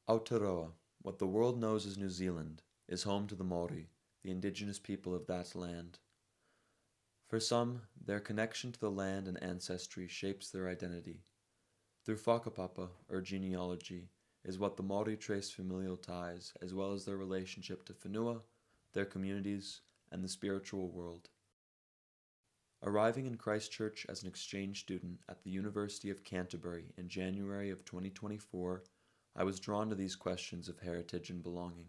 Aotearoa, what the world knows as New Zealand, is home to the Māori, the indigenous people of that land. For some, their connection to the land and ancestry shapes their identity. Through Whakapapa, or genealogy, is what the Māori trace familial ties as well as their relationship to Whenua, their communities, and the spiritual world. Arriving in Christchurch as an exchange student at the University of Canterbury in January of 2024, I was drawn to these questions of heritage and belonging.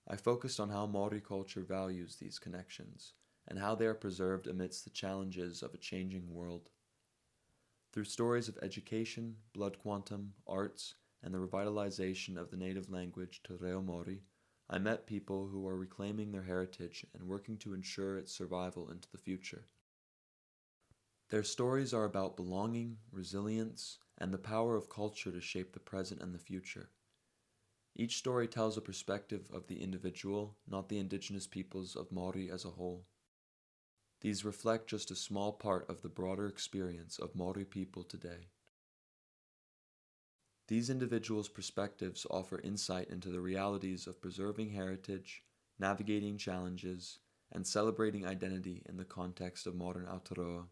I focused on how Māori culture values these connections, and how they are preserved amidst the challenges of a changing world. Through stories of education, blood quantum, arts, and the revitalization of the native language Te Reo Māori, I met people who are reclaiming their heritage and working to ensure its survival into the future. Their stories are about belonging, resilience, and the power of culture to shape the present and the future. Each story tells a perspective of the individual, not the indigenous peoples of Māori as a whole. These reflect just a small part of the broader experience of Māori people today. These individuals' perspectives offer insight into the realities of preserving heritage, navigating challenges, and celebrating identity in the context of modern Aotearoa.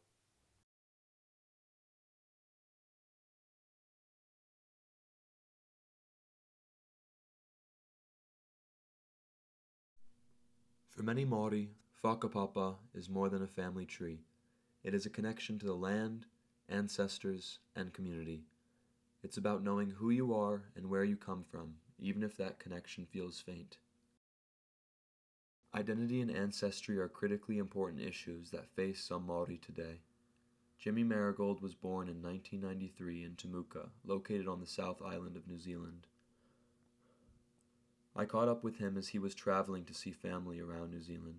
For many Māori, Whakapapa is more than a family tree. It is a connection to the land, ancestors, and community. It's about knowing who you are and where you come from, even if that connection feels faint. Identity and ancestry are critically important issues that face some Māori today. Jimmy Marigold was born in 1993 in Temuka, located on the South Island of New Zealand. I caught up with him as he was traveling to see family around New Zealand.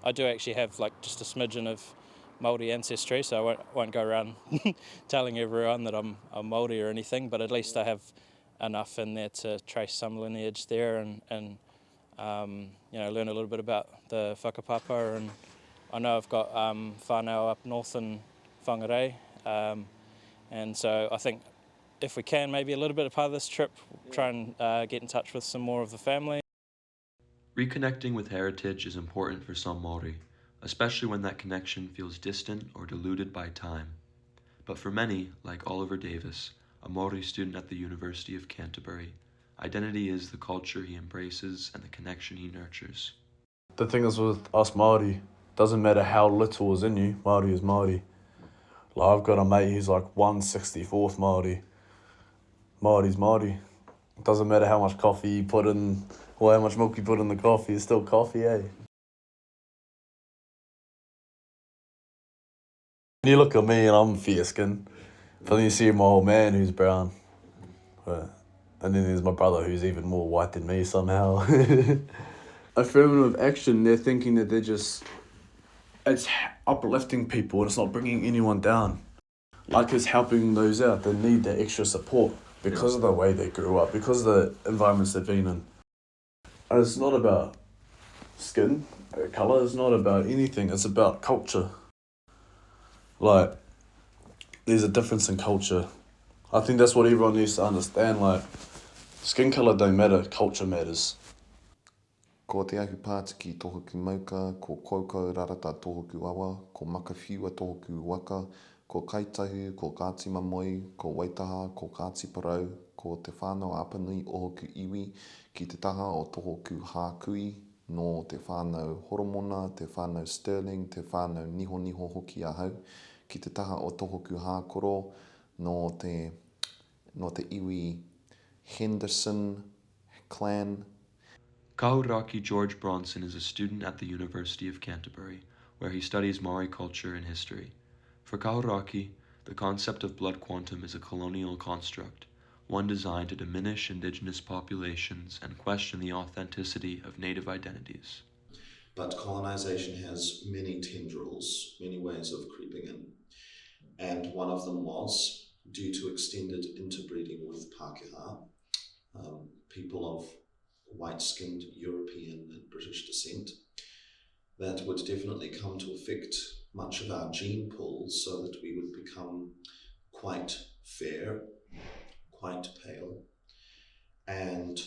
I do actually have just a smidgen of Māori ancestry, so I won't go around telling everyone that I'm Māori or anything, but at least I have enough in there to trace some lineage there and learn a little bit about the Whakapapa. And I know I've got whānau up north in Whangarei, and so I think if we can, maybe a little bit of part of this trip, try and get in touch with some more of the family. Reconnecting with heritage is important for some Māori, especially when that connection feels distant or diluted by time. But for many, like Oliver Davis, a Māori student at the University of Canterbury, identity is the culture he embraces and the connection he nurtures. The thing is with us Māori, doesn't matter how little is in you, Māori is Māori. Like I've got a mate who's like 1/64th Māori. Māori's Māori. It doesn't matter how much coffee you put in, or how much milk you put in the coffee, it's still coffee, eh? You look at me and I'm fair skinned, but then you see my old man who's brown. And then there's my brother who's even more white than me somehow. Affirmative action, they're thinking that it's uplifting people and it's not bringing anyone down. Like it's helping those out that need that extra support because of the way they grew up, because of the environments they've been in. And it's not about skin, colour, it's not about anything, it's about culture. Like, there's a difference in culture. I think that's what everyone needs to understand, like, skin colour don't matter, culture matters. Ko te ahu Pātiki tohoku mauka, ko koukou rarata tohoku awa, ko makawhiua tohoku waka, ko kaitahu, ko kātima moi, ko waitaha, ko kātiparau, ko te whānau apanui ohoku iwi, ki te taha o tohoku hākui, no te whānau horomona, te whānau sterling, te whānau niho niho hoki ahau, ki te taha o tohoku hākoro, no te iwi Henderson clan. Kahuraki George Bronson is a student at the University of Canterbury, where he studies Māori culture and history. For Kahuraki, the concept of blood quantum is a colonial construct, one designed to diminish indigenous populations and question the authenticity of native identities. But colonization has many tendrils, many ways of creeping in. And one of them was, due to extended interbreeding with Pākehā, people of white-skinned European and British descent, that would definitely come to affect much of our gene pool so that we would become quite fair, quite pale, and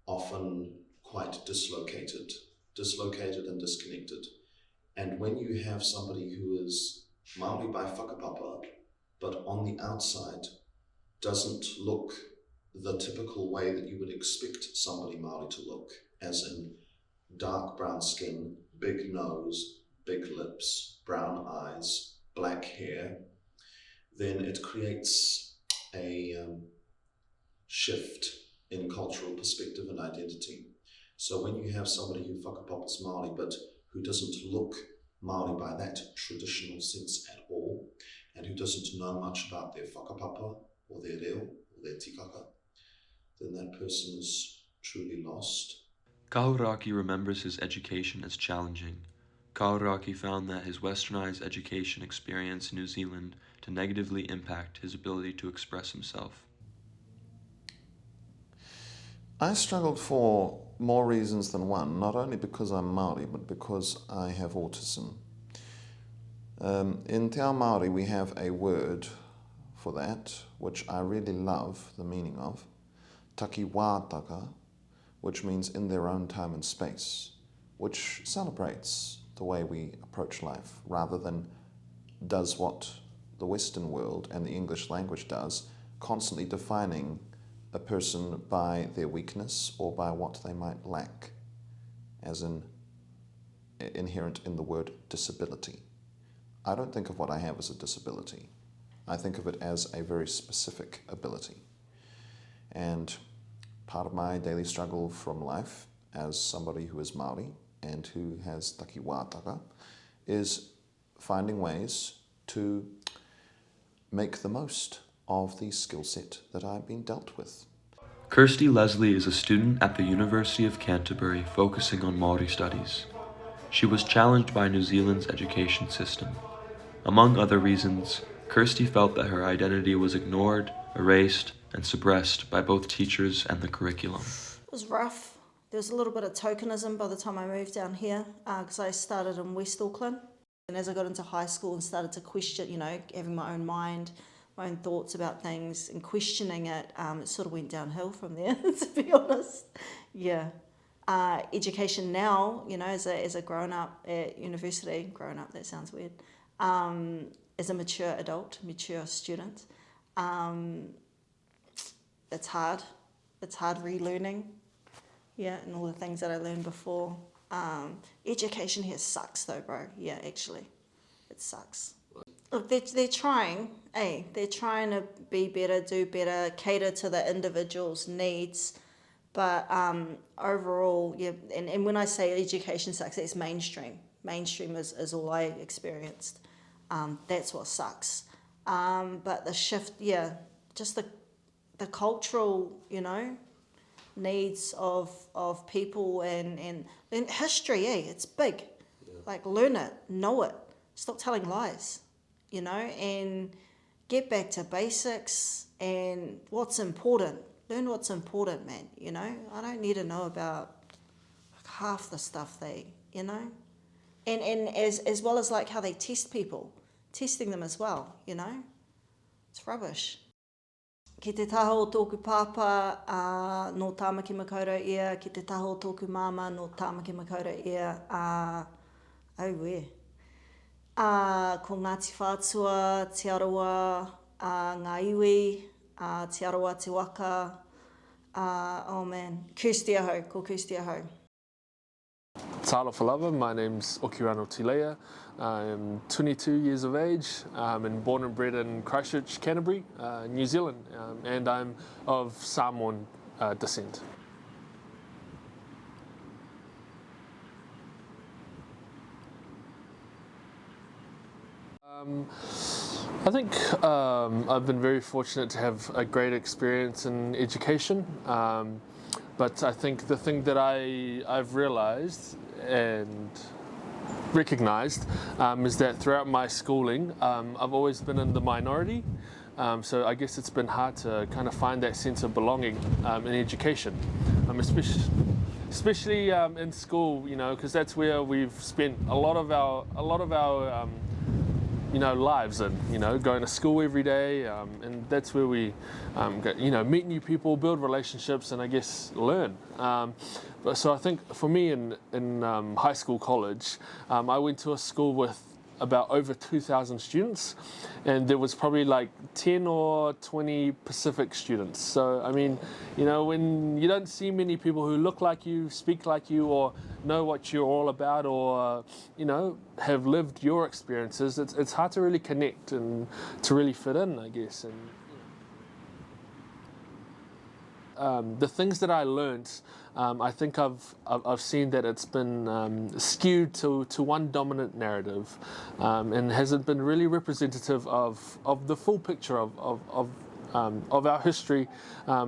often quite dislocated and disconnected. And when you have somebody who is Māori by whakapapa, but on the outside doesn't look the typical way that you would expect somebody Māori to look, as in dark brown skin, big nose, big lips, brown eyes, black hair, then it creates a shift in cultural perspective and identity. So when you have somebody who whakapapa's Māori but who doesn't look Māori by that traditional sense at all, and who doesn't know much about their whakapapa or their reo or their tikaka, then that person is truly lost. Kahuraki remembers his education as challenging. Kahuraki found that his westernized education experience in New Zealand to negatively impact his ability to express himself. I struggled for more reasons than one, not only because I'm Māori, but because I have autism. In Te Ao Māori we have a word for that, which I really love the meaning of, taki wātaka, which means in their own time and space, which celebrates the way we approach life, rather than does what the Western world and the English language does, constantly defining a person by their weakness or by what they might lack, as in inherent in the word disability. I don't think of what I have as a disability. I think of it as a very specific ability. And part of my daily struggle from life as somebody who is Māori and who has taki wātaka is finding ways to make the most of the skill set that I've been dealt with. Kirsty Leslie is a student at the University of Canterbury focusing on Māori studies. She was challenged by New Zealand's education system. Among other reasons, Kirsty felt that her identity was ignored, erased, and suppressed by both teachers and the curriculum. It was rough. There was a little bit of tokenism by the time I moved down here, because I started in West Auckland. And as I got into high school and started to question, having my own mind, my own thoughts about things and questioning it, it sort of went downhill from there, to be honest. Yeah. Education now, as a grown-up at university, grown-up, that sounds weird, as a mature adult, mature student, it's hard. It's hard relearning, and all the things that I learned before. Education here sucks though, bro. Yeah, actually, it sucks. Look, they're trying, They're trying to be better, do better, cater to the individual's needs. But overall, and when I say education sucks, it's mainstream. Mainstream is all I experienced. That's what sucks. But the shift, just the cultural, needs of people and history, it's big. Like, learn it, know it, stop telling lies, and get back to basics and what's important. Learn what's important, man, I don't need to know about half the stuff and as well as like how they test people, testing them as well, it's rubbish. Ki te taho o tōku pāpā, no tāmaki makaura ia, ki te taho o tōku māma, no tāmaki makaura ia, auwe. Ko Ngāti Whātua, Te Aroa, ngā iwi, Te Aroa, Te Waka, Kirsty ahau, ko Kirsty ahau. Talofa lava, my name's Aotearoa Tilaia. I'm 22 years of age. I'm born and bred in Christchurch, Canterbury, New Zealand, and I'm of Samoan descent. I think I've been very fortunate to have a great experience in education, but I think the thing that I've realised and recognised is that throughout my schooling I've always been in the minority, so I guess it's been hard to kind of find that sense of belonging in education, especially in school, because that's where we've spent a lot of our lives in, going to school every day, and that's where we meet new people, build relationships, and I guess learn. So I think for me in high school, college, I went to a school with about over 2,000 students, and there was probably like 10 or 20 Pacific students. So I mean, when you don't see many people who look like you, speak like you, or know what you're all about, or have lived your experiences, it's hard to really connect and to really fit in, I guess. And the things that I learned, I think I've seen that it's been skewed to one dominant narrative, and hasn't been really representative of the full picture of our history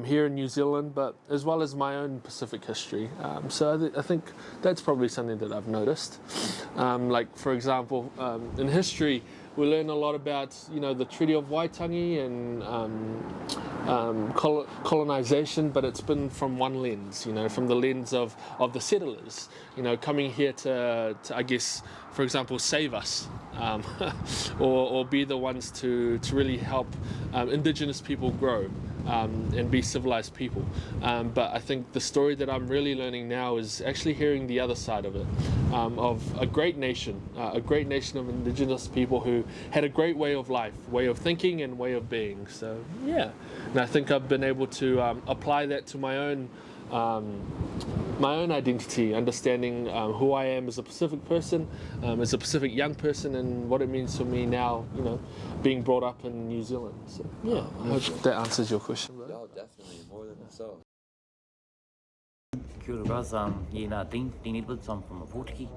here in New Zealand, but as well as my own Pacific history. So I think that's probably something that I've noticed. Like for example, in history, we learn a lot about the Treaty of Waitangi and colonization, but it's been from one lens, from the lens of the settlers, coming here to I guess, for example, save us, or be the ones to really help indigenous people grow and be civilized people. But I think the story that I'm really learning now is actually hearing the other side of it, of a great nation of indigenous people who had a great way of life, way of thinking, and way of being. So yeah, and I think I've been able to apply that to my own identity, understanding who I am as a Pacific person, as a Pacific young person, and what it means for me now, being brought up in New Zealand. So yeah, I hope that answers your question. Yeah, definitely, more than so. Kia ora guys, Dean Edwards, I'm from Aotearoa,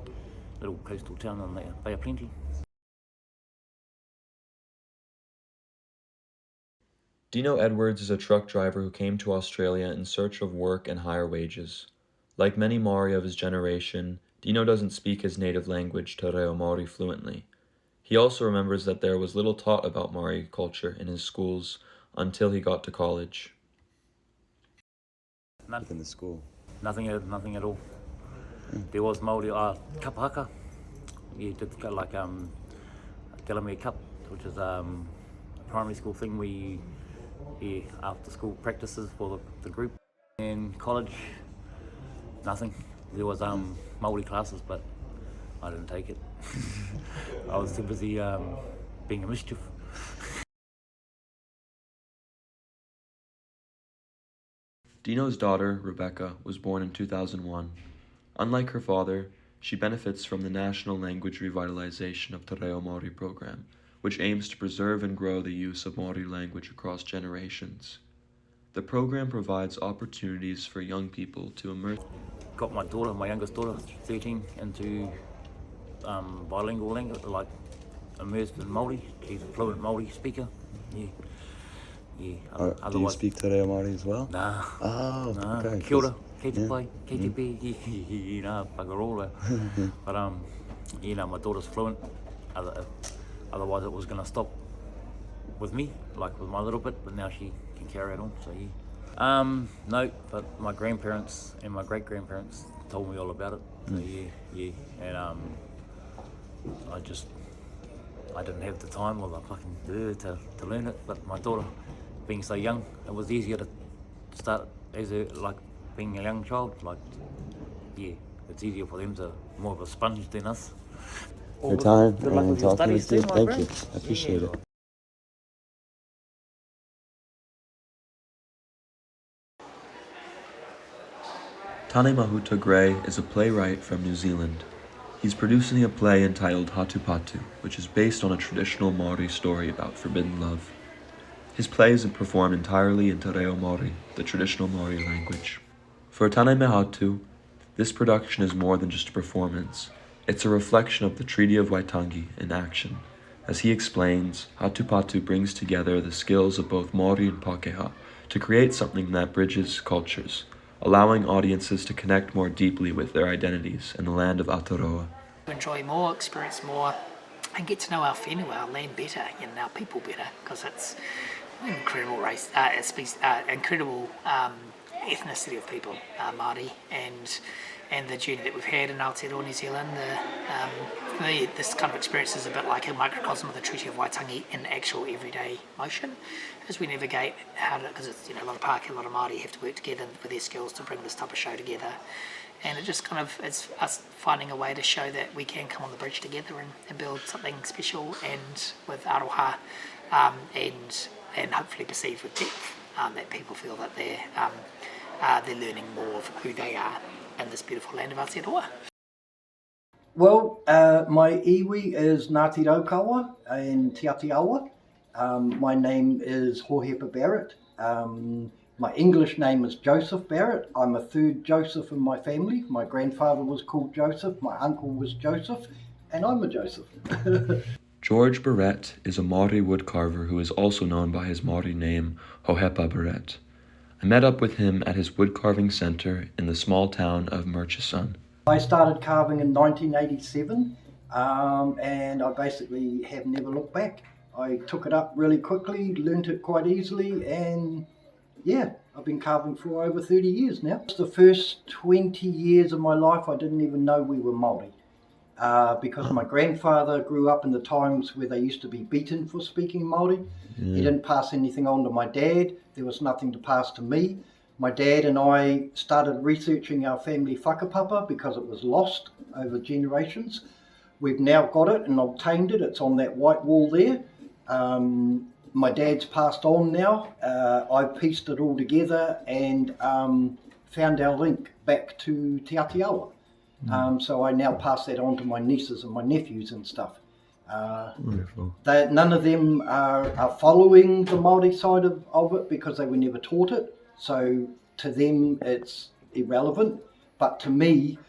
little coastal town on the Bay of Plenty. Dino Edwards is a truck driver who came to Australia in search of work and higher wages. Like many Māori of his generation, Dino doesn't speak his native language, Te Reo Māori, fluently. He also remembers that there was little taught about Māori culture in his schools until he got to college. Nothing in the school? Nothing at all. There was Māori kapahaka. You did go like Galamia Cup, which is a primary school thing after school practices for the group. In college, nothing. There was Māori classes, but I didn't take it. I was too busy being a mischief. Dino's daughter, Rebecca, was born in 2001. Unlike her father, she benefits from the National Language Revitalization of Te Reo Māori program, which aims to preserve and grow the use of Māori language across generations. The program provides opportunities for young people to immerse. Got my daughter, my youngest daughter, 13, into bilingual language, like immersed in Māori. She's a fluent Māori speaker. Yeah. Do you speak Te Reo Māori as well? Nah. Oh, nah. okay. Kia ora, kei te pai, kei te pē, whakarola. But my daughter's fluent. Otherwise it was going to stop with me, like with my little bit, but now she can carry it on, so yeah. No, but my grandparents and my great-grandparents told me all about it, so yeah. And I didn't have the time or the fucking to learn it, but my daughter, being so young, it was easier to start as being a young child, it's easier for them to, more of a sponge than us. Your time Good luck and with your talking studies with you. too, my Thank friend. you. I appreciate it. Tane Mahuta Gray is a playwright from New Zealand. He's producing a play entitled Hatupatu, which is based on a traditional Māori story about forbidden love. His play is performed entirely in Te Reo Māori, the traditional Māori language. For Tane Mehatu, this production is more than just a performance. It's a reflection of the Treaty of Waitangi in action. As he explains, Hatupatu brings together the skills of both Māori and Pākehā to create something that bridges cultures, allowing audiences to connect more deeply with their identities in the land of Aotearoa. Enjoy more, experience more, and get to know our whenua, our land better, and our people better, because it's an incredible race, incredible ethnicity of people, Māori, and the journey that we've had in Aotearoa, New Zealand. This kind of experience is a bit like a microcosm of the Treaty of Waitangi in actual everyday motion, as we navigate how to, because it's, a lot of Pākehā, a lot of Māori have to work together with their skills to bring this type of show together. And it just it's us finding a way to show that we can come on the bridge together and build something special and with aroha, and hopefully perceived with depth, that people feel that they're learning more of who they are in this beautiful land of Aotearoa. Well, my iwi is Ngāti Raukawa in Te Aotearoa. My name is Whakapapa Barrett. My English name is Joseph Barrett. I'm a third Joseph in my family. My grandfather was called Joseph, my uncle was Joseph, and I'm a Joseph. George Barrett is a Māori woodcarver who is also known by his Māori name, Hohepa Barrett. I met up with him at his woodcarving centre in the small town of Murchison. I started carving in 1987, and I basically have never looked back. I took it up really quickly, learnt it quite easily, and yeah, I've been carving for over 30 years now. The first 20 years of my life I didn't even know we were Māori, because my grandfather grew up in the times where they used to be beaten for speaking Māori. He didn't pass anything on to my dad, there was nothing to pass to me. My dad and I started researching our family whakapapa because it was lost over generations. We've now got it and obtained it, it's on that white wall there. My dad's passed on now. I pieced it all together and found our link back to Te Aotearoa. So I now pass that on to my nieces and my nephews and stuff. Wonderful. None of them are following the Māori side of it because they were never taught it. So to them it's irrelevant. But to me,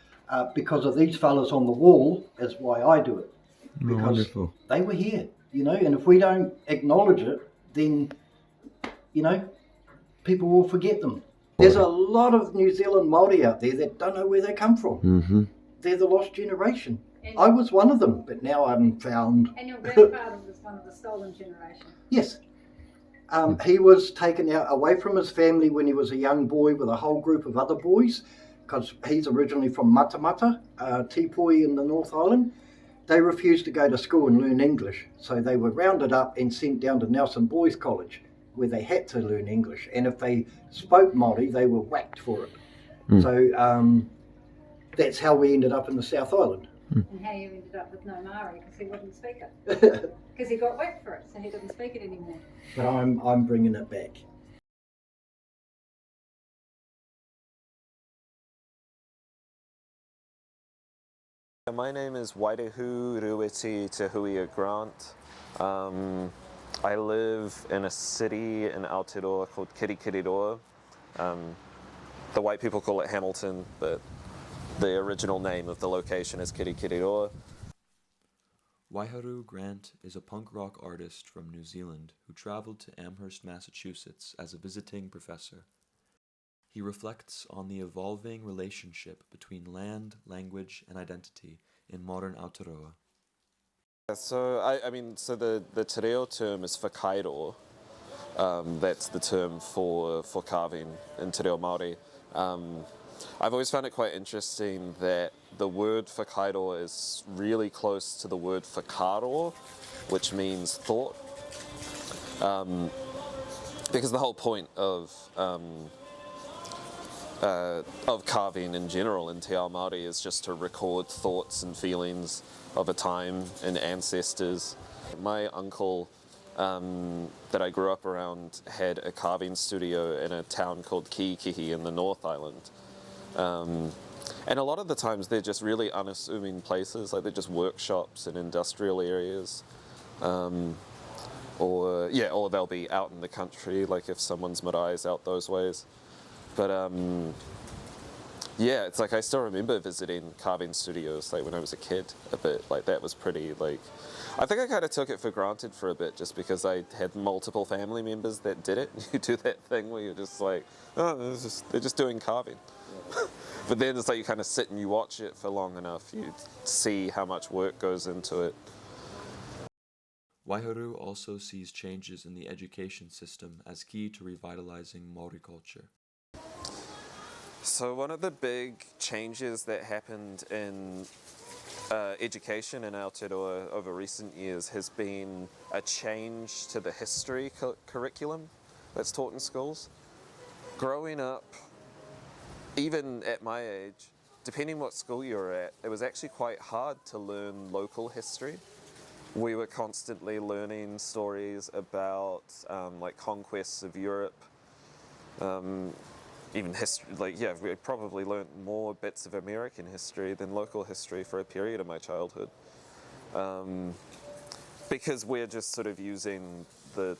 because of these fellas on the wall, is why I do it. Because wonderful. They were here, and if we don't acknowledge it, then, people will forget them. There's a lot of New Zealand Māori out there that don't know where they come from. Mm-hmm. They're the lost generation. I was one of them, but now I'm found. And your grandfather was one of the stolen generation. Yes. He was taken out away from his family when he was a young boy with a whole group of other boys, because he's originally from Matamata, Tipoi in the North Island. They refused to go to school and learn English, so they were rounded up and sent down to Nelson Boys College, where they had to learn English, and if they spoke Māori, they were whacked for it. So that's how we ended up in the South Island. And how you ended up with no Māori, because he wouldn't speak it. Because he got whacked for it, so he doesn't speak it anymore. But I'm bringing it back. My name is Wairehu Rueti Te Huia Grant. I live in a city in Aotearoa called Kirikiriroa. The white people call it Hamilton, but the original name of the location is Kirikiriroa. Waiharu Grant is a punk rock artist from New Zealand who traveled to Amherst, Massachusetts as a visiting professor. He reflects on the evolving relationship between land, language, and identity in modern Aotearoa. So, so the te reo term is whakairo. That's the term for carving in te reo Māori. I've always found it quite interesting that the word whakairo is really close to the word whakaro, which means thought. Because the whole point of carving in general in te ao Māori is just to record thoughts and feelings of a time and ancestors. My uncle that I grew up around had a carving studio in a town called Kiikihi in the North Island. And a lot of the times they're just really unassuming places, like they're just workshops and industrial areas. Or they'll be out in the country, like if someone's marai's out those ways. But it's like I still remember visiting carving studios like when I was a kid a bit. Like that was pretty I think I kind of took it for granted for a bit just because I had multiple family members that did it. You do that thing where you're just like, oh, they're just doing carving. Yeah. But then it's like you kind of sit and you watch it for long enough, you see how much work goes into it. Waiharu also sees changes in the education system as key to revitalizing Māori culture. So one of the big changes that happened in education in Aotearoa over recent years has been a change to the history curriculum that's taught in schools. Growing up, even at my age, depending what school you were at, it was actually quite hard to learn local history. We were constantly learning stories about like conquests of Europe, even history, we probably learnt more bits of American history than local history for a period of my childhood. Because we're just sort of using the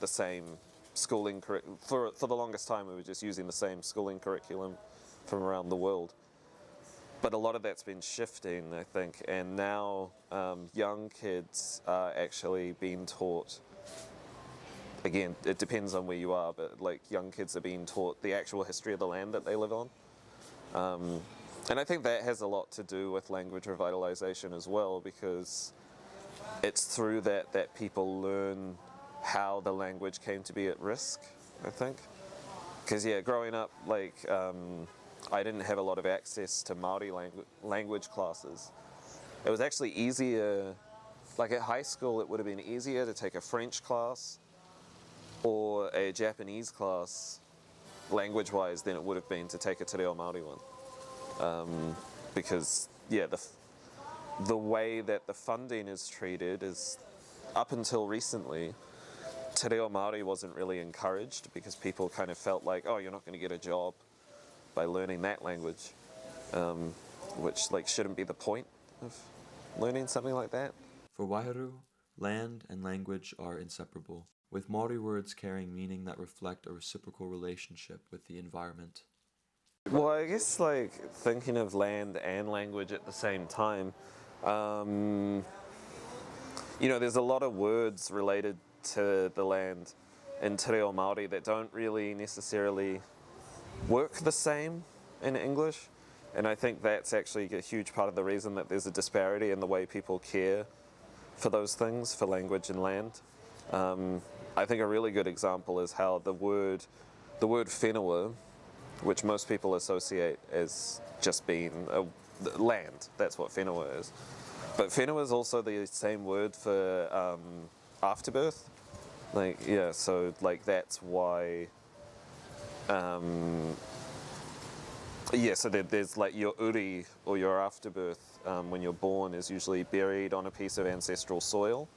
same schooling curriculum. For the longest time, we were just using the same schooling curriculum from around the world. But a lot of that's been shifting, I think, and now young kids are actually being taught, again, it depends on where you are, but like young kids are being taught the actual history of the land that they live on. And I think that has a lot to do with language revitalization as well, because it's through that people learn how the language came to be at risk, I think. Because growing up, I didn't have a lot of access to Māori language classes. It was actually easier, like at high school it would have been easier to take a French class or a Japanese class language-wise than it would have been to take a Te Reo Māori one. Because the way that the funding is treated is, up until recently, Te Reo Māori wasn't really encouraged because people kind of felt like, oh, you're not going to get a job by learning that language, which shouldn't be the point of learning something like that. For Waiharu, land and language are inseparable, with Māori words carrying meaning that reflect a reciprocal relationship with the environment. Well, I guess thinking of land and language at the same time, there's a lot of words related to the land in Te Reo Māori that don't really necessarily work the same in English, and I think that's actually a huge part of the reason that there's a disparity in the way people care for those things, for language and land. I think a really good example is how the word Whenua, which most people associate as just being land, that's what Whenua is. But Whenua is also the same word for afterbirth. So that's why. So there's your uri, or your afterbirth, when you're born, is usually buried on a piece of ancestral soil.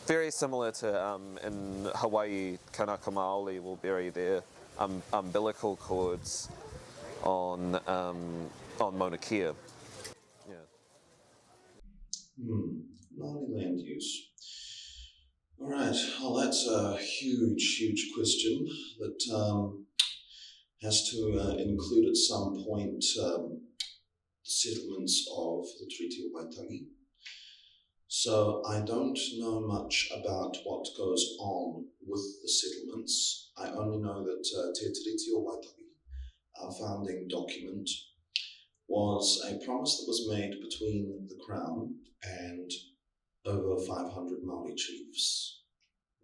Very similar to in Hawaii, Kanaka Maoli will bury their umbilical cords on Mauna Kea. Māori land use. All right, well, that's a huge question that has to include at some point the settlements of the Treaty of Waitangi. So I don't know much about what goes on with the settlements. I only know that Te Treaty of Waitangi, our founding document, was a promise that was made between the Crown and over 500 Māori chiefs,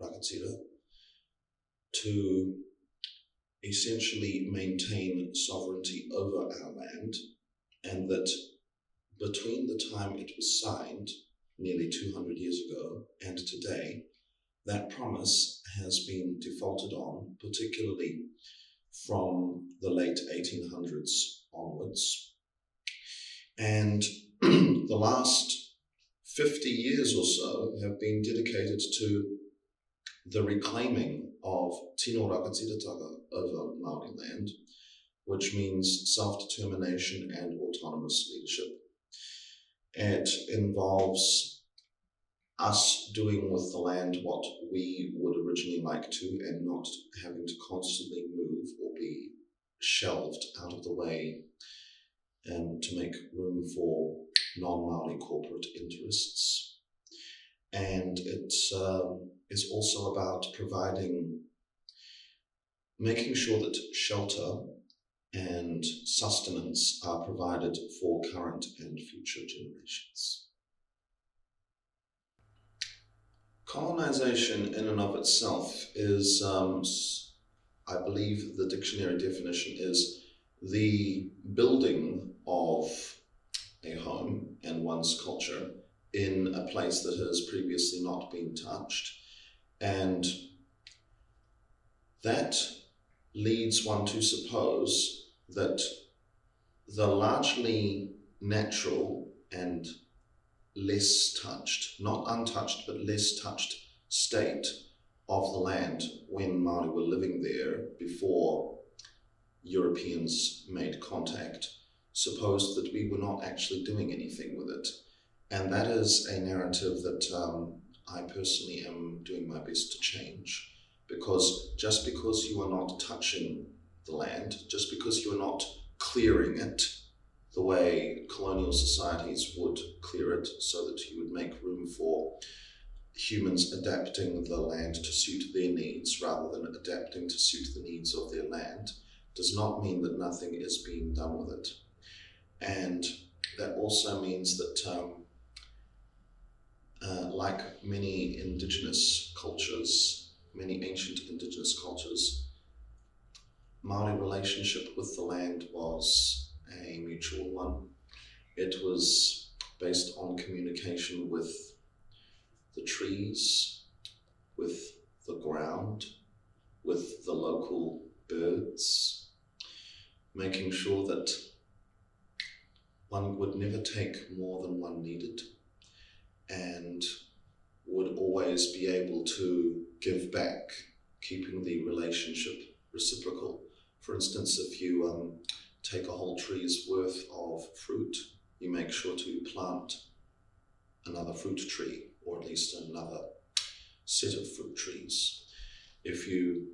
Rakatira, to essentially maintain sovereignty over our land, and that between the time it was signed, nearly 200 years ago, and today, that promise has been defaulted on, particularly from the late 1800s onwards. And the last 50 years or so have been dedicated to the reclaiming of tino rakatiratanga over Māori land, which means self-determination and autonomous leadership. It involves us doing with the land what we would originally like to, and not having to constantly move or be shelved out of the way to make room for non-Māori corporate interests. And it is also about making sure that shelter and sustenance are provided for current and future generations. Colonization in and of itself is I believe the dictionary definition is the building of a home and one's culture in a place that has previously not been touched. And that leads one to suppose that the largely natural and less touched, not untouched, but less touched state of the land when Māori were living there before Europeans made contact, supposed that we were not actually doing anything with it. And that is a narrative that I personally am doing my best to change, because just because you are not touching the land, just because you are not clearing it the way colonial societies would clear it so that you would make room for humans adapting the land to suit their needs rather than adapting to suit the needs of their land, does not mean that nothing is being done with it. And that also means that like many indigenous cultures, many ancient indigenous cultures, Māori relationship with the land was a mutual one. It was based on communication with the trees, with the ground, with the local birds, making sure that one would never take more than one needed and would always be able to give back, keeping the relationship reciprocal. For instance, if you take a whole tree's worth of fruit, you make sure to plant another fruit tree, or at least another set of fruit trees. If you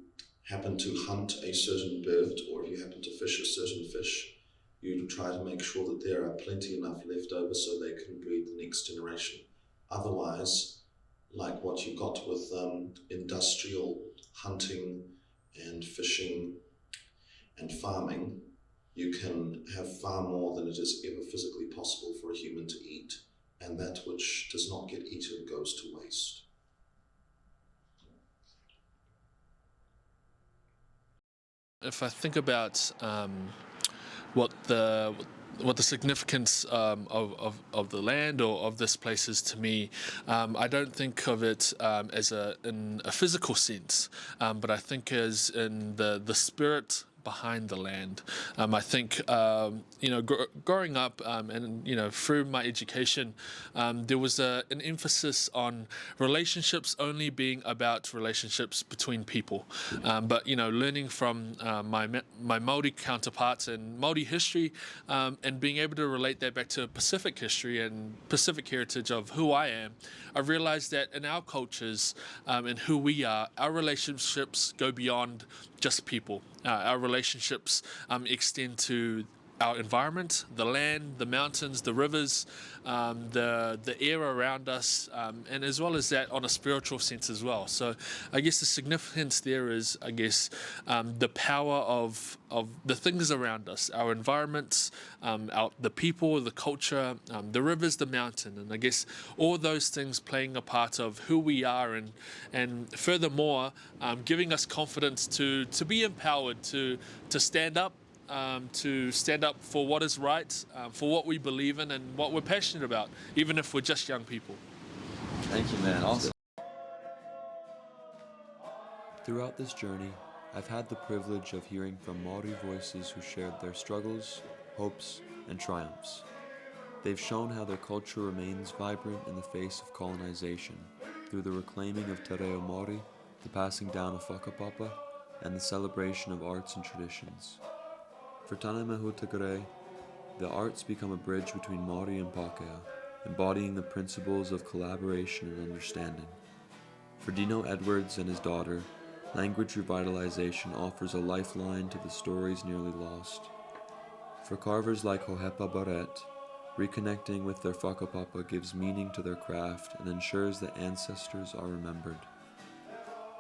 happen to hunt a certain bird, or if you happen to fish a certain fish, you try to make sure that there are plenty enough left over so they can breed the next generation. Otherwise, like what you got with industrial hunting and fishing and farming, you can have far more than it is ever physically possible for a human to eat, and that which does not get eaten goes to waste. If I think about what the significance of the land or of this place is to me, I don't think of it as in a physical sense, but I think as in the spirit behind the land. I think growing up and through my education, there was an emphasis on relationships only being about relationships between people. But learning from my Māori counterparts and Māori history, and being able to relate that back to Pacific history and Pacific heritage of who I am, I realized that in our cultures and who we are, our relationships go beyond just people. Our relationships extend to our environment, the land, the mountains, the rivers, the air around us, and as well as that on a spiritual sense as well. So I guess the significance there is, the power of the things around us, our environments, the people, the culture, the rivers, the mountain, and I guess all those things playing a part of who we are, and furthermore, giving us confidence to be empowered to stand up, for what is right, for what we believe in and what we're passionate about, even if we're just young people. Thank you, man. Awesome. Throughout this journey, I've had the privilege of hearing from Māori voices who shared their struggles, hopes, and triumphs. They've shown how their culture remains vibrant in the face of colonization through the reclaiming of te reo Māori, the passing down of Whakapapa, and the celebration of arts and traditions. For Tāna Mahutagare, the arts become a bridge between Māori and Pākehā, embodying the principles of collaboration and understanding. For Dino Edwards and his daughter, language revitalization offers a lifeline to the stories nearly lost. For carvers like Hohepa Barrett, reconnecting with their Whakapapa gives meaning to their craft and ensures that ancestors are remembered.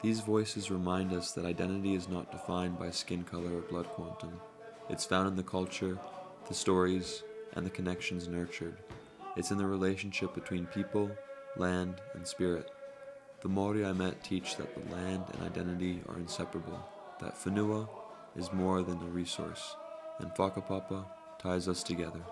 These voices remind us that identity is not defined by skin color or blood quantum. It's found in the culture, the stories, and the connections nurtured. It's in the relationship between people, land, and spirit. The Māori I met teach that the land and identity are inseparable. that Whenua is more than a resource, and Whakapapa ties us together.